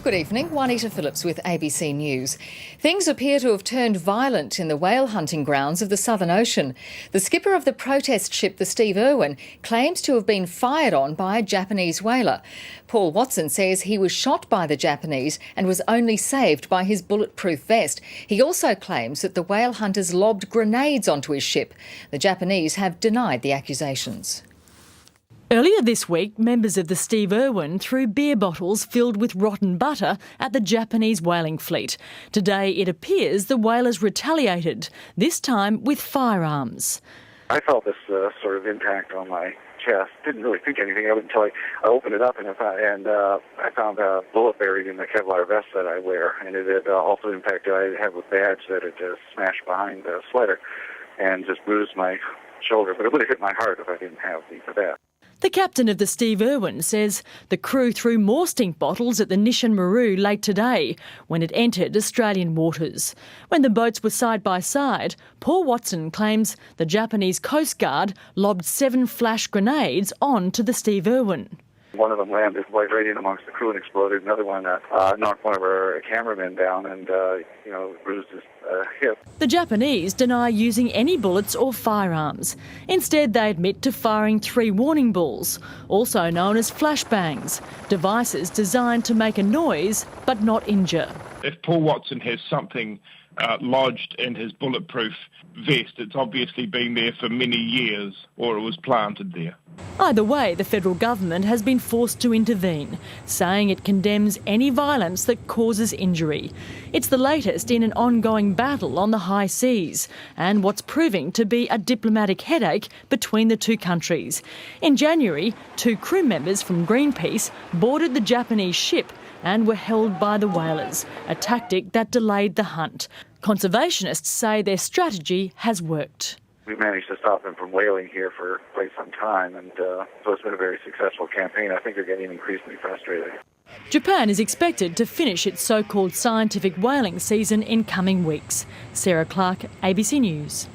Good evening, Juanita Phillips with ABC News. Things appear to have turned violent in the whale hunting grounds of the Southern Ocean. The skipper of the protest ship, the Steve Irwin, claims to have been fired on by a Japanese whaler. Paul Watson says he was shot by the Japanese and was only saved by his bulletproof vest. He also claims that the whale hunters lobbed grenades onto his ship. The Japanese have denied the accusations. Earlier this week, members of the Steve Irwin threw beer bottles filled with rotten butter at the Japanese whaling fleet. Today, it appears the whalers retaliated, this time with firearms. I felt this sort of impact on my chest. Didn't really think anything of it until I opened it up, and I found a bullet buried in the Kevlar vest that I wear. And it had also impacted, I have a badge that had just smashed behind the sweater and just bruised my shoulder. But it would have hit my heart if I didn't have the vest. The captain of the Steve Irwin says the crew threw more stink bottles at the Nishan Maru late today when it entered Australian waters. When the boats were side by side, Paul Watson claims the Japanese Coast Guard lobbed 7 flash grenades onto the Steve Irwin. One of them landed right in amongst the crew and exploded. Another one knocked one of our cameramen down and, bruised his hip. The Japanese deny using any bullets or firearms. Instead, they admit to firing 3 warning balls, also known as flashbangs, devices designed to make a noise but not injure. If Paul Watson has something lodged in his bulletproof vest, it's obviously been there for many years, or it was planted there. Either way, the federal government has been forced to intervene, saying it condemns any violence that causes injury. It's the latest in an ongoing battle on the high seas and what's proving to be a diplomatic headache between the two countries. In January, 2 crew members from Greenpeace boarded the Japanese ship and were held by the whalers, a tactic that delayed the hunt. Conservationists say their strategy has worked. We managed to stop them from whaling here for quite some time, and so it's been a very successful campaign. I think they're getting increasingly frustrated. Japan is expected to finish its so-called scientific whaling season in coming weeks. Sarah Clark, ABC News.